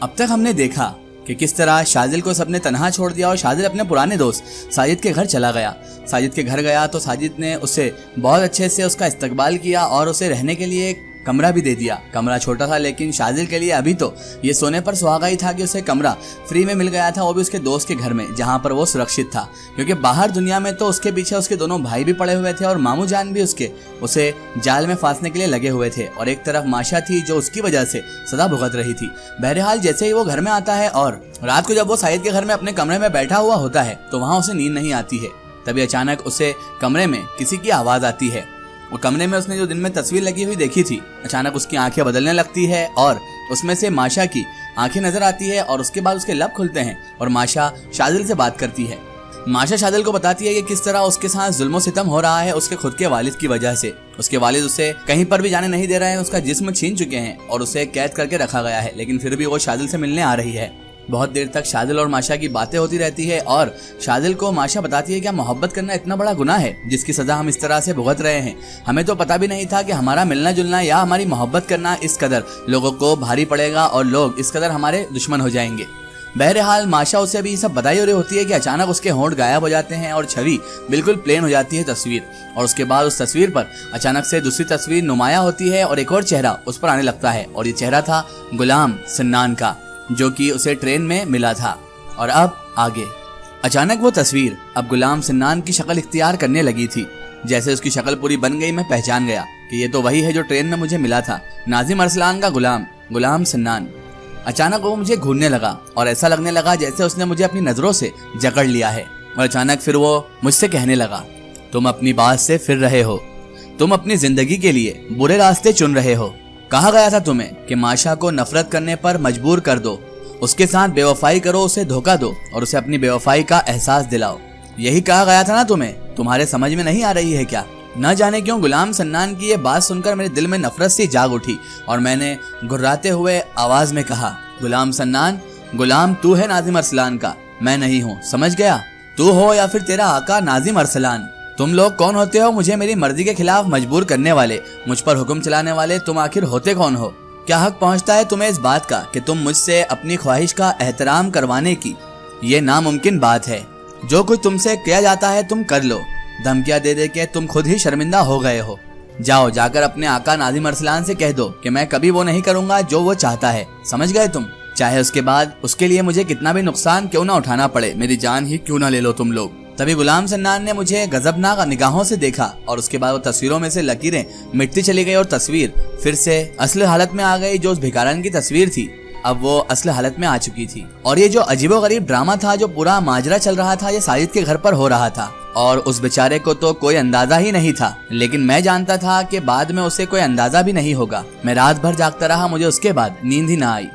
अब तक हमने देखा कि किस तरह शाजिल को सबने तनहा छोड़ दिया और शाजिल अपने पुराने दोस्त साजिद के घर चला गया। साजिद के घर गया तो साजिद ने उससे बहुत अच्छे से उसका इस्तकबाल किया और उसे रहने के लिए कमरा भी दे दिया। कमरा छोटा था लेकिन शाजिल के लिए अभी तो ये सोने पर सुहागा ही था कि उसे कमरा फ्री में मिल गया था, वो भी उसके दोस्त के घर में, जहाँ पर वो सुरक्षित था। क्योंकि बाहर दुनिया में तो उसके पीछे उसके दोनों भाई भी पड़े हुए थे और मामू जान भी उसे जाल में फांसने के लिए लगे हुए थे, और एक तरफ माशा थी जो उसकी वजह से सदा भुगत रही थी। बहरहाल जैसे ही वो घर में आता है और रात को जब वो साजिद के घर में अपने कमरे में बैठा हुआ होता है तो वहाँ उसे नींद नहीं आती है। तभी अचानक उसे कमरे में किसी की आवाज़ आती है। वो कमरे में उसने जो दिन में तस्वीर लगी हुई देखी थी, अचानक उसकी आंखें बदलने लगती है और उसमें से माशा की आंखें नजर आती है और उसके बाद उसके लब खुलते हैं और माशा शाजिल से बात करती है। माशा शाजिल को बताती है कि किस तरह उसके साथ जुल्म सितम हो रहा है उसके खुद के वालिद की वजह से। उसके वालिद उसे कहीं पर भी जाने नहीं दे रहे हैं, उसका जिस्म छीन चुके हैं और उसे कैद करके रखा गया है, लेकिन फिर भी वो शाजिल से मिलने आ रही है। बहुत देर तक शाजिल और माशा की बातें होती रहती है और शाजिल को माशा बताती है कि मोहब्बत करना इतना बड़ा गुनाह है जिसकी सजा हम इस तरह से भुगत रहे हैं। हमें तो पता भी नहीं था कि हमारा मिलना जुलना या हमारी मोहब्बत करना इस कदर लोगों को भारी पड़ेगा और लोग इस कदर हमारे दुश्मन हो जाएंगे। बहरहाल माशा उसे भी सब बधाई हो रही होती है कि अचानक उसके होंठ गायब हो जाते हैं और छवि बिल्कुल प्लेन हो जाती है तस्वीर, और उसके बाद उस तस्वीर पर अचानक से दूसरी तस्वीर नुमाया होती है और एक और चेहरा उस पर आने लगता है, और ये चेहरा था गुलाम सन्नान का, जो कि उसे ट्रेन में मिला था। और अब आगे अचानक वो तस्वीर अब गुलाम सन्नान की शक्ल इख्तियार करने लगी थी। जैसे उसकी शक्ल पूरी बन गई, मैं पहचान गया कि ये तो वही है जो ट्रेन में मुझे मिला था, नाजिम अरसलान का गुलाम सन्नान। अचानक वो मुझे घूरने लगा और ऐसा लगने लगा जैसे उसने मुझे अपनी नजरों से जकड़ लिया है, और अचानक फिर वो मुझसे कहने लगा, तुम अपनी बात से फिर रहे हो, तुम अपनी जिंदगी के लिए बुरे रास्ते चुन रहे हो। कहा गया था तुम्हें कि माशा को नफरत करने पर मजबूर कर दो, उसके साथ बेवफाई करो, उसे धोखा दो और उसे अपनी बेवफाई का एहसास दिलाओ। यही कहा गया था ना तुम्हें, तुम्हारे समझ में नहीं आ रही है क्या? न जाने क्यों गुलाम सन्नान की ये बात सुनकर मेरे दिल में नफरत सी जाग उठी और मैंने घुर्राते हुए आवाज में कहा, गुलाम सन्नान, गुलाम तू है नाजिम अरसलान का, मैं नहीं हूँ, समझ गया? तू हो या फिर तेरा आका नाजिम अरसलान। तुम लोग कौन होते हो मुझे मेरी मर्जी के खिलाफ मजबूर करने वाले, मुझ पर हुक्म चलाने वाले? तुम आखिर होते कौन हो? क्या हक पहुंचता है तुम्हें इस बात का कि तुम मुझसे अपनी ख्वाहिश का एहतराम करवाने की? ये नामुमकिन बात है। जो कुछ तुमसे किया जाता है तुम कर लो, धमकियां दे दे के तुम खुद ही शर्मिंदा हो गए हो। जाओ जाकर अपने आका नाजिम अरसलान से कह दो कि मैं कभी वो नहीं करूंगा जो वो चाहता है, समझ गए तुम? चाहे उसके बाद उसके लिए मुझे कितना भी नुकसान क्यों ना उठाना पड़े, मेरी जान ही क्यों ना ले लो तुम लोग। तभी गुलाम सन्नान ने मुझे गजबनाक निगाहों से देखा और उसके बाद वो तस्वीरों में से लकीरें मिटती चली गई और तस्वीर फिर से असली हालत में आ गई। जो उस भिखारन की तस्वीर थी अब वो असली हालत में आ चुकी थी, और ये जो अजीबोगरीब ड्रामा था, जो पूरा माजरा चल रहा था, ये साजिद के घर पर हो रहा था और उस बेचारे को तो कोई अंदाजा ही नहीं था, लेकिन मैं जानता था कि बाद में उसे कोई अंदाजा भी नहीं होगा। मैं रात भर जागता रहा, मुझे उसके बाद नींद ही ना आई।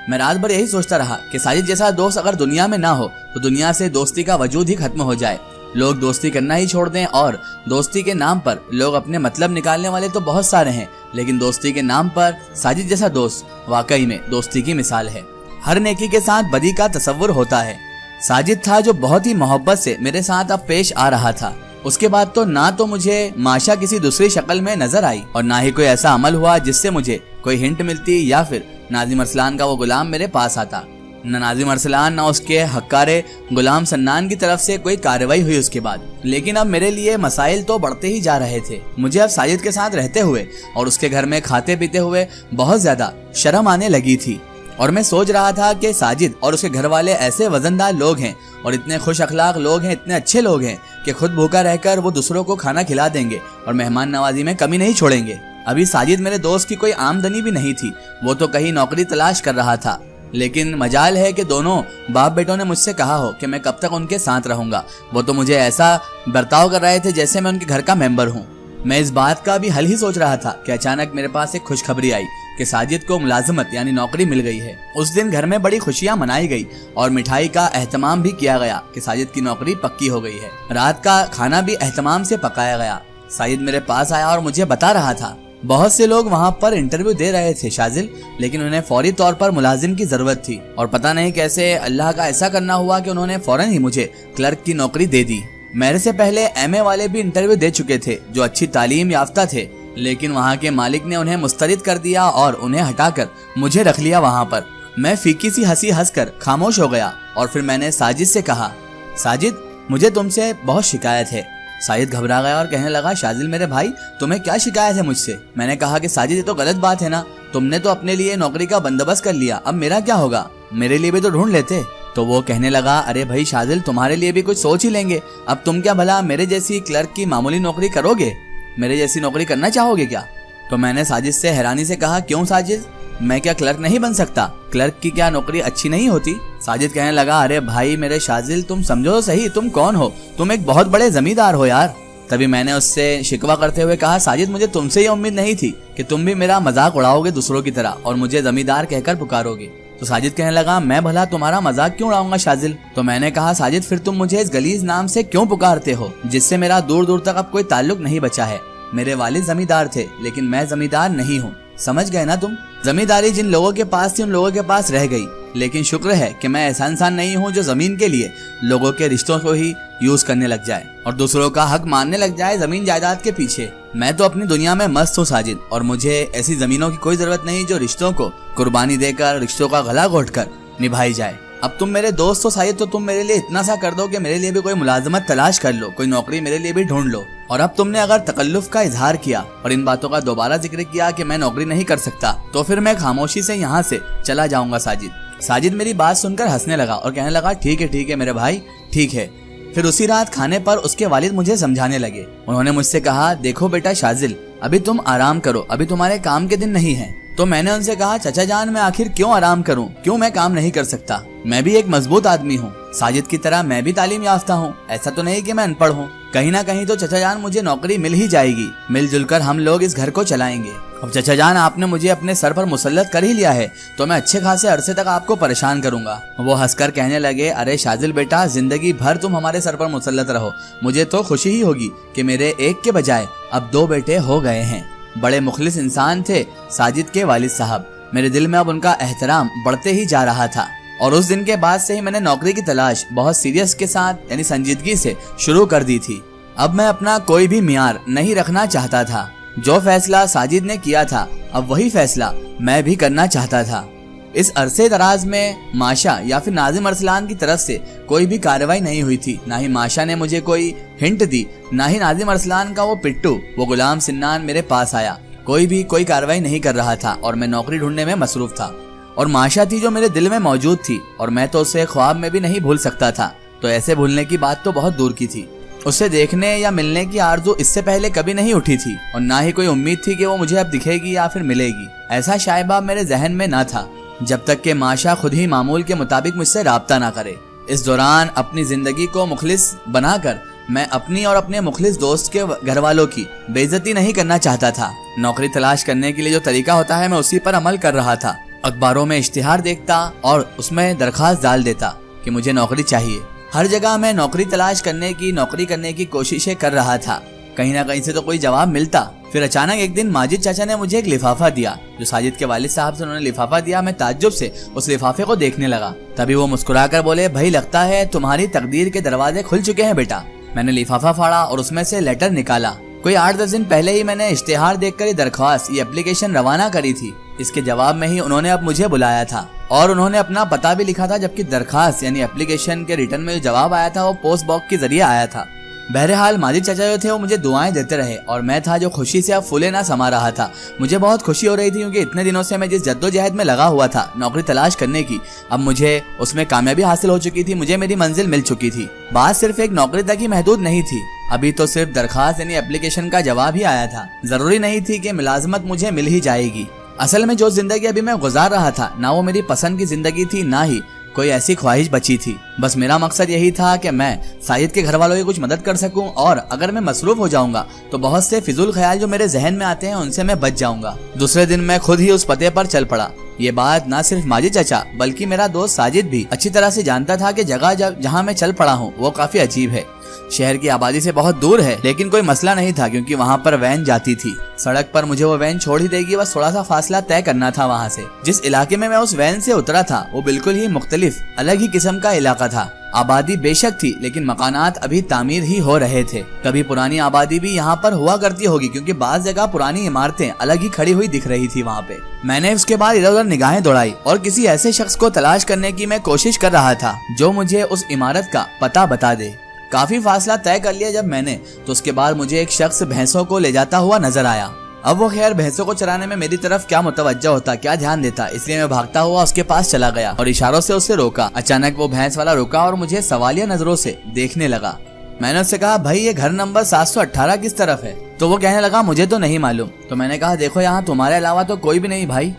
मैं रात भर यही सोचता रहा कि साजिद जैसा दोस्त अगर दुनिया में ना हो तो दुनिया से दोस्ती का वजूद ही खत्म हो जाए, लोग दोस्ती करना ही छोड़ दें, और दोस्ती के नाम पर लोग अपने मतलब निकालने वाले तो बहुत सारे हैं, लेकिन दोस्ती के नाम पर साजिद जैसा दोस्त वाकई में दोस्ती की मिसाल है। हर नेकी के साथ बदी का तसव्वुर होता है। साजिद था जो बहुत ही मोहब्बत से मेरे साथ अब पेश आ रहा था। उसके बाद तो ना तो मुझे माशा किसी दूसरी शक्ल में नजर आई और ना ही कोई ऐसा अमल हुआ जिससे मुझे कोई हिंट मिलती या फिर नाजिम अरसलान का वो गुलाम मेरे पास आता। न नाजिम अरसलान ना उसके हक्कारे गुलाम सन्नान की तरफ से कोई कार्रवाई हुई उसके बाद। लेकिन अब मेरे लिए मसाइल तो बढ़ते ही जा रहे थे। मुझे अब साजिद के साथ रहते हुए और उसके घर में खाते पीते हुए बहुत ज्यादा शर्म आने लगी थी, और मैं सोच रहा था कि साजिद और उसके घर वाले ऐसे वजनदार लोग हैं और इतने खुश अखलाक लोग हैं, इतने अच्छे लोग हैं कि खुद भूखा रहकर वो दूसरों को खाना खिला देंगे और मेहमान नवाजी में कमी नहीं छोड़ेंगे। अभी साजिद मेरे दोस्त की कोई आमदनी भी नहीं थी, वो तो कहीं नौकरी तलाश कर रहा था, लेकिन मजाल है कि दोनों बाप बेटों ने मुझसे कहा हो कि मैं कब तक उनके साथ रहूंगा। वो तो मुझे ऐसा बर्ताव कर रहे थे जैसे मैं उनके घर का मेंबर हूँ। मैं इस बात का भी हल ही सोच रहा था कि अचानक मेरे पास एक खुशखबरी आई कि साजिद को मुलाजमत यानी नौकरी मिल गई है। उस दिन घर में बड़ी खुशियां मनाई गई और मिठाई का एहतमाम भी किया गया कि साजिद की नौकरी पक्की हो गई है। रात का खाना भी एहतमाम से पकाया गया। साजिद मेरे पास आया और मुझे बता रहा था बहुत से लोग वहाँ पर इंटरव्यू दे रहे थे शाजिल, लेकिन उन्हें फौरी तौर पर मुलाजिम की जरूरत थी और पता नहीं कैसे अल्लाह का ऐसा करना हुआ कि उन्होंने फौरन ही मुझे क्लर्क की नौकरी दे दी। मेरे से पहले एमए वाले भी इंटरव्यू दे चुके थे जो अच्छी तालीम याफ्ता थे, लेकिन वहाँ के मालिक ने उन्हें मुस्तरद कर दिया और उन्हें हटाकर मुझे रख लिया वहाँ पर। मैं फीकी सी हंसी हंसकर खामोश हो गया और फिर मैंने साजिद से कहा, साजिद मुझे तुमसे बहुत शिकायत है। साजिद घबरा गया और कहने लगा, शाजिल मेरे भाई तुम्हें क्या शिकायत है मुझसे? मैंने कहा कि साजिद ये तो गलत बात है ना, तुमने तो अपने लिए नौकरी का बंदोबस्त कर लिया, अब मेरा क्या होगा? मेरे लिए भी तो ढूंढ लेते। तो वो कहने लगा, अरे भाई शाजिल तुम्हारे लिए भी कुछ सोच ही लेंगे, अब तुम क्या भला मेरे जैसी क्लर्क की मामूली नौकरी करोगे? मेरे जैसी नौकरी करना चाहोगे क्या? तो मैंने साजिद से हैरानी से कहा, क्यों साजिद, मैं क्या क्लर्क नहीं बन सकता? क्लर्क की क्या नौकरी अच्छी नहीं होती? साजिद कहने लगा, अरे भाई मेरे शाजिल तुम समझो तो सही, तुम कौन हो? तुम एक बहुत बड़े जमींदार हो यार। तभी मैंने उससे शिकवा करते हुए कहा, साजिद मुझे तुमसे ये उम्मीद नहीं थी कि तुम भी मेरा मजाक उड़ाओगे दूसरों की तरह और मुझे जमींदार कहकर पुकारोगे। तो साजिद कहने लगा, मैं भला तुम्हारा मजाक क्यों उड़ाऊंगा शाजिल? तो मैंने कहा, साजिद फिर तुम मुझे इस गलीज नाम से क्यों पुकारते हो जिससे मेरा दूर दूर तक अब कोई ताल्लुक नहीं बचा है? मेरे वालिद जमींदार थे लेकिन मैं जमींदार नहीं हूँ, समझ गए ना तुम? जमींदारी जिन लोगों के पास थी उन लोगों के पास रह गई, लेकिन शुक्र है कि मैं ऐसा इंसान नहीं हूँ जो जमीन के लिए लोगों के रिश्तों को ही यूज करने लग जाए और दूसरों का हक मानने लग जाए जमीन जायदाद के पीछे। मैं तो अपनी दुनिया में मस्त हूँ साजिद, और मुझे ऐसी जमीनों की कोई जरूरत नहीं जो रिश्तों को कुर्बानी देकर रिश्तों का गला घोट कर निभाई जाए। अब तुम मेरे दोस्त हो साजिद, तो तुम मेरे लिए इतना सा कर दो कि मेरे लिए भी कोई मुलाजमत तलाश कर लो, कोई नौकरी मेरे लिए भी ढूंढ लो। और अब तुमने अगर तकल्लुफ का इजहार किया और इन बातों का दोबारा जिक्र किया कि मैं नौकरी नहीं कर सकता, तो फिर मैं खामोशी से यहाँ से चला जाऊंगा साजिद। साजिद मेरी बात सुनकर हंसने लगा और कहने लगा, ठीक है मेरे भाई, ठीक है। फिर उसी रात खाने पर उसके वालिद मुझे समझाने लगे। उन्होंने मुझसे कहा, देखो बेटा शाजिल, अभी तुम आराम करो, अभी तुम्हारे काम के दिन नहीं है। तो मैंने उनसे कहा, चचा जान मैं आखिर क्यों आराम करूं, क्यों मैं काम नहीं कर सकता? मैं भी एक मजबूत आदमी हूं, साजिद की तरह मैं भी तालीम याफ्ता हूं, ऐसा तो नहीं कि मैं अनपढ़ हूं। कहीं ना कहीं तो चचा जान मुझे नौकरी मिल ही जाएगी, मिलजुल कर हम लोग इस घर को चलाएंगे। अब चचा जान आपने मुझे अपने सर पर मुसल्लत कर ही लिया है, तो मैं अच्छे खासे अरसे तक आपको परेशान करूंगा। वो हंसकर कहने लगे, अरे शाजिल बेटा, जिंदगी भर तुम हमारे सर पर मुसल्लत रहो, मुझे तो खुशी ही होगी कि मेरे एक के बजाय अब 2 बेटे हो गए हैं। बड़े मुखलिस इंसान थे साजिद के वालिद साहब, मेरे दिल में अब उनका एहतराम बढ़ते ही जा रहा था। और उस दिन के बाद से ही मैंने नौकरी की तलाश बहुत सीरियस के साथ यानी संजीदगी से शुरू कर दी थी। अब मैं अपना कोई भी मियार नहीं रखना चाहता था। जो फैसला साजिद ने किया था, अब वही फैसला मैं भी करना चाहता था। इस अरसे दराज में माशा या फिर नाजिम अरसलान की तरफ से कोई भी कार्रवाई नहीं हुई थी। ना ही माशा ने मुझे कोई हिंट दी, ना ही नाजिम अरसलान का वो पिट्टू, वो गुलाम सिन्नान मेरे पास आया। कोई भी कोई कार्रवाई नहीं कर रहा था और मैं नौकरी ढूंढने में मसरूफ था। और माशा थी जो मेरे दिल में मौजूद थी और मैं तो उसे ख्वाब में भी नहीं भूल सकता था। तो ऐसे भूलने की बात तो बहुत दूर की थी। उससे देखने या मिलने की आरज़ू इससे पहले कभी नहीं उठी थी और ना ही कोई उम्मीद थी कि वो मुझे अब दिखेगी या फिर मिलेगी। ऐसा शायबा मेरे जहन में ना था जब तक कि माशा खुद ही मामूल के मुताबिक मुझसे राब्ता ना करे। इस दौरान अपनी जिंदगी को मुखलिस बनाकर मैं अपनी और अपने मुखलिस दोस्त के घर वालों की बेइज्जती नहीं करना चाहता था। नौकरी तलाश करने के लिए जो तरीका होता है मैं उसी पर अमल कर रहा था। अखबारों में इश्तिहार देखता और उसमें दरखास्त डाल देता कि मुझे नौकरी चाहिए। हर जगह मैं नौकरी तलाश नौकरी करने की कोशिशें कर रहा था। कहीं ना कहीं से तो कोई जवाब मिलता। फिर अचानक एक दिन माजिद चाचा ने मुझे एक लिफाफा दिया जो साजिद के वालिद साहब से उन्होंने लिफाफा दिया। मैं ताज्जुब से उस लिफाफे को देखने लगा। तभी वो मुस्कुराकर बोले, भाई लगता है तुम्हारी तकदीर के दरवाजे खुल चुके हैं बेटा। मैंने लिफाफा फाड़ा और उसमें से लेटर निकाला। कोई 8-10 दिन पहले ही मैंने इश्तिहार देखकर ये दरख्वास्त, ये एप्लीकेशन रवाना करी थी। इसके जवाब में ही उन्होंने अब मुझे बुलाया था और उन्होंने अपना पता भी लिखा था, जबकि दरखास्त यानी एप्लीकेशन के रिटर्न में जो जवाब आया था वो पोस्ट बॉक्स के जरिए आया था। बहरहाल माजिद चाचा जो थे वो मुझे दुआएं देते रहे और मैं था जो खुशी से अब फूले ना समा रहा था। मुझे बहुत खुशी हो रही थी क्योंकि इतने दिनों से मैं जिस जद्दोजहद में लगा हुआ था नौकरी तलाश करने की, अब मुझे उसमें कामयाबी हासिल हो चुकी थी। मुझे मेरी मंजिल मिल चुकी थी। बात सिर्फ एक नौकरी तक ही महदूद नहीं थी। अभी तो सिर्फ दरखास्त यानी एप्लीकेशन का जवाब ही आया था। जरूरी नहीं थी कि मुलाजमत मुझे मिल ही जाएगी। असल में जो जिंदगी अभी मैं गुजार रहा था ना वो मेरी पसंद की जिंदगी थी, ना ही कोई ऐसी ख्वाहिश बची थी। बस मेरा मकसद यही था कि मैं साजिद के घर वालों की कुछ मदद कर सकूं और अगर मैं मसरूफ हो जाऊंगा तो बहुत से फिजूल ख्याल जो मेरे जहन में आते हैं उनसे मैं बच जाऊंगा। दूसरे दिन मैं खुद ही उस पते पर चल पड़ा। ये बात ना सिर्फ माजिद चाचा बल्कि मेरा दोस्त साजिद भी अच्छी तरह से जानता था कि जगह जहाँ मैं चल पड़ा हूँ वो काफी अजीब है। शहर की आबादी से बहुत दूर है, लेकिन कोई मसला नहीं था क्योंकि वहाँ पर वैन जाती थी। सड़क पर मुझे वो वैन छोड़ ही देगी, बस थोड़ा सा फासला तय करना था। वहाँ से जिस इलाके में मैं उस वैन से उतरा था वो बिल्कुल ही मुख्तलिफ अलग ही किस्म का इलाका था। आबादी बेशक थी लेकिन मकानात अभी तामीर ही हो रहे थे। कभी पुरानी आबादी भी यहाँ पर हुआ करती होगी क्योंकि बाज जगह पुरानी इमारतें अलग ही खड़ी हुई दिख रही थी वहाँ पे। मैंने उसके बाद इधर उधर निगाहें दौड़ाई और किसी ऐसे शख्स को तलाश करने की मैं कोशिश कर रहा था जो मुझे उस इमारत का पता बता दे। काफी फासला तय कर लिया जब मैंने, तो उसके बाद मुझे एक शख्स भैंसों को ले जाता हुआ नजर आया। अब वो खैर भैंसों को चराने में मेरी तरफ क्या मुतवज्जो होता, क्या ध्यान देता, इसलिए मैं भागता हुआ उसके पास चला गया और इशारों से उसे रोका। अचानक वो भैंस वाला रुका और मुझे सवालिया नजरों से देखने लगा। मैंने उससे कहा, भाई ये घर नंबर 718 किस तरफ है? तो वो कहने लगा, मुझे तो नहीं मालूम। तो मैंने कहा, देखो यहाँ तुम्हारे अलावा तो कोई भी नहीं भाई।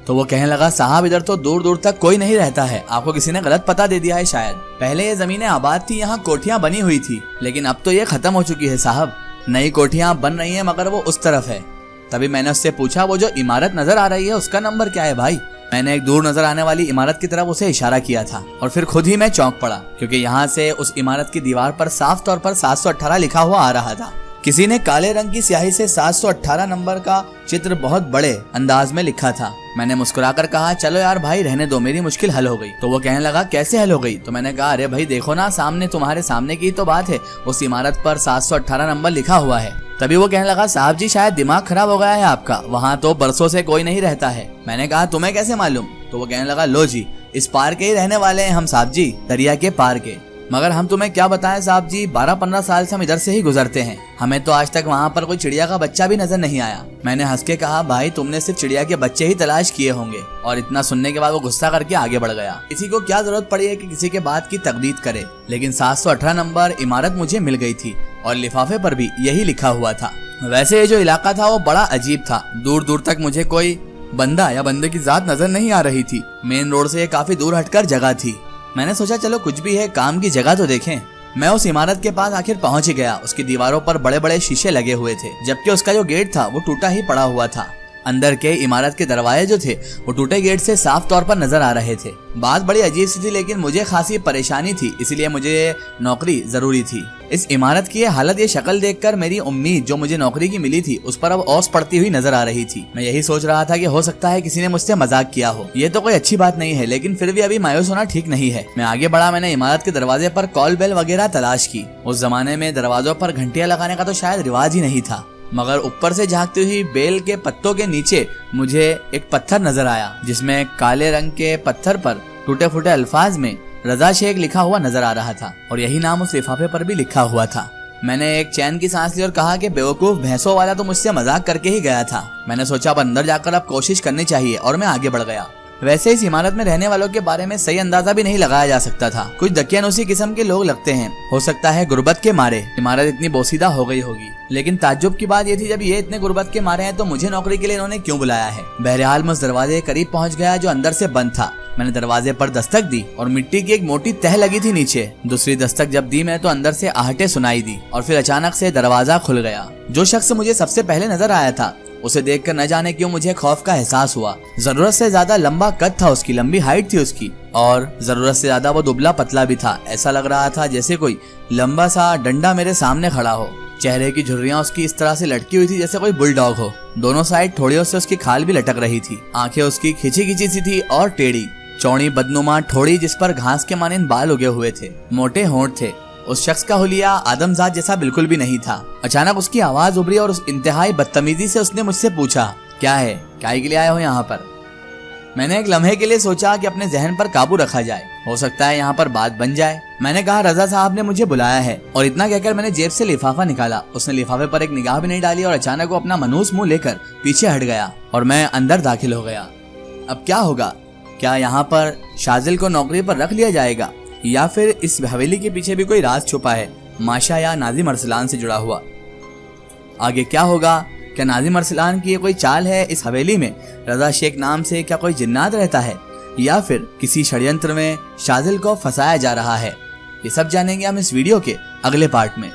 तो वो कहने लगा, साहब इधर तो दूर दूर तक कोई नहीं रहता है, आपको किसी ने गलत पता दे दिया है शायद। पहले ये जमीनें आबाद थी, यहाँ कोठियाँ बनी हुई थी, लेकिन अब तो ये खत्म हो चुकी है साहब। नई कोठियाँ बन रही है मगर वो उस तरफ है। तभी मैंने उससे पूछा, वो जो इमारत नजर आ रही है उसका नंबर क्या है भाई? मैंने एक दूर नजर आने वाली इमारत की तरफ उसे इशारा किया था और फिर खुद ही मैं चौंक पड़ा क्योंकि यहाँ से उस इमारत की दीवार पर साफ तौर पर 718 लिखा हुआ आ रहा था। किसी ने काले रंग की स्याही से 718 नंबर का चित्र बहुत बड़े अंदाज में लिखा था। मैंने मुस्कुराकर कहा, चलो यार भाई रहने दो, मेरी मुश्किल हल हो गई। तो वो कहने लगा, कैसे हल हो गई? तो मैंने कहा, अरे भाई देखो ना, सामने तुम्हारे सामने की तो बात है, उस इमारत पर 718 नंबर लिखा हुआ है। तभी वो कहने लगा, साहब जी शायद दिमाग खराब हो गया है आपका, वहाँ तो बरसों से कोई नहीं रहता है। मैंने कहा, तुम्हें कैसे मालूम? तो वो कहने लगा, लो जी, इस पार के ही रहने वाले हैं हम साहब जी, दरिया के पार के। मगर हम तुम्हें क्या बताएं साहब जी, 12-15 साल से हम इधर से ही गुजरते हैं, हमें तो आज तक वहाँ पर कोई चिड़िया का बच्चा भी नजर नहीं आया। मैंने हंस के कहा, भाई तुमने सिर्फ चिड़िया के बच्चे ही तलाश किए होंगे। और इतना सुनने के बाद वो गुस्सा करके आगे बढ़ गया। किसी को क्या जरूरत पड़ी है कि किसी के बात की तकदीद करे, लेकिन 718 नंबर इमारत मुझे मिल गई थी और लिफाफे पर भी यही लिखा हुआ था। वैसे ये जो इलाका था वो बड़ा अजीब था, दूर दूर तक मुझे कोई बंदा या बंदे की जात नजर नहीं आ रही थी। मेन रोड से काफी दूर हटकर जगह थी। मैंने सोचा चलो कुछ भी है, काम की जगह तो देखें। मैं उस इमारत के पास आखिर पहुंच गया। उसकी दीवारों पर बड़े बड़े शीशे लगे हुए थे, जबकि उसका जो गेट था वो टूटा ही पड़ा हुआ था। अंदर के इमारत के दरवाजे जो थे वो टूटे गेट से साफ तौर पर नजर आ रहे थे। बात बड़ी अजीब सी थी, लेकिन मुझे खासी परेशानी थी, इसलिए मुझे नौकरी जरूरी थी। इस इमारत की ये हालत, ये शक्ल देखकर मेरी उम्मीद जो मुझे नौकरी की मिली थी उस पर अब ओस पड़ती हुई नजर आ रही थी। मैं यही सोच रहा था कि हो सकता है किसी ने मुझसे मजाक किया हो। ये तो कोई अच्छी बात नहीं है, लेकिन फिर भी अभी मायूस होना ठीक नहीं है। मैं आगे बढ़ा। मैंने इमारत के दरवाजे पर कॉल बेल वगैरह तलाश की। उस जमाने में दरवाजों पर घंटियां लगाने का तो शायद रिवाज ही नहीं था, मगर ऊपर से झांकती हुई बेल के पत्तों के नीचे मुझे एक पत्थर नजर आया, जिसमें काले रंग के पत्थर पर टूटे फूटे अल्फाज में रजा शेख लिखा हुआ नजर आ रहा था और यही नाम उस लिफाफे पर भी लिखा हुआ था। मैंने एक चैन की सांस ली और कहा कि बेवकूफ, भैंसों वाला तो मुझसे मजाक करके ही गया था। मैंने सोचा अब अंदर जाकर अब कोशिश करनी चाहिए और मैं आगे बढ़ गया। वैसे इस इमारत में रहने वालों के बारे में सही अंदाजा भी नहीं लगाया जा सकता था। कुछ दकियानूसी किस्म के लोग लगते हैं, हो सकता है गुर्बत के मारे इमारत इतनी बोसीदा हो गई होगी। लेकिन ताज्जुब की बात ये थी, जब ये इतने गुर्बत के मारे हैं तो मुझे नौकरी के लिए इन्होंने क्यों बुलाया है। बहरहाल मैं उस दरवाजे के करीब पहुंच गया जो अंदर से बंद था। मैंने दरवाजे पर दस्तक दी और मिट्टी की एक मोटी तह लगी थी नीचे। दूसरी दस्तक जब दी मैं तो अंदर से आहटें सुनाई दी और फिर अचानक से दरवाजा खुल गया। जो शख्स मुझे सबसे पहले नजर आया था उसे देखकर न जाने क्यों मुझे खौफ का एहसास हुआ। जरूरत से ज्यादा लंबा कद था उसकी, लंबी हाइट थी उसकी और जरूरत से ज्यादा वो दुबला पतला भी था। ऐसा लग रहा था जैसे कोई लंबा सा डंडा मेरे सामने खड़ा हो। चेहरे की झुर्रियां उसकी इस तरह से लटकी हुई थी जैसे कोई बुलडॉग हो। दोनों साइड ठोड़ियों से उसकी खाल भी लटक रही थी। आंखें उसकी खिंची खिंची सी थी और टेढ़ी, चौड़ी बदनुमा ठोड़ी जिस पर घास के मानिंद बाल उगे हुए थे। मोटे होंठ थे। उस शख्स का हुलिया आदमजात जैसा बिल्कुल भी नहीं था। अचानक उसकी आवाज उभरी और उस इंतहाई बदतमीजी से उसने मुझसे पूछा, क्या है, क्या के लिए आए हो यहाँ पर? मैंने एक लम्हे के लिए सोचा कि अपने जहन पर काबू रखा जाए, हो सकता है यहाँ पर बात बन जाए। मैंने कहा, रजा साहब ने मुझे बुलाया है। और इतना कहकर मैंने जेब से लिफाफा निकाला। उसने लिफाफे पर एक निगाह भी नहीं डाली और अचानक वो अपना मनूस मुंह लेकर पीछे हट गया और मैं अंदर दाखिल हो गया। अब क्या होगा? क्या यहाँ पर शाजिल को नौकरी पर रख लिया जाएगा या फिर इस हवेली के पीछे भी कोई राज छुपा है, माशा या नाजिम अरसलान से जुड़ा हुआ? आगे क्या होगा? क्या नाजिम अरसलान की ये कोई चाल है? इस हवेली में रजा शेख नाम से क्या कोई जिन्नात रहता है या फिर किसी षड्यंत्र में शाजिल को फंसाया जा रहा है? ये सब जानेंगे हम इस वीडियो के अगले पार्ट में।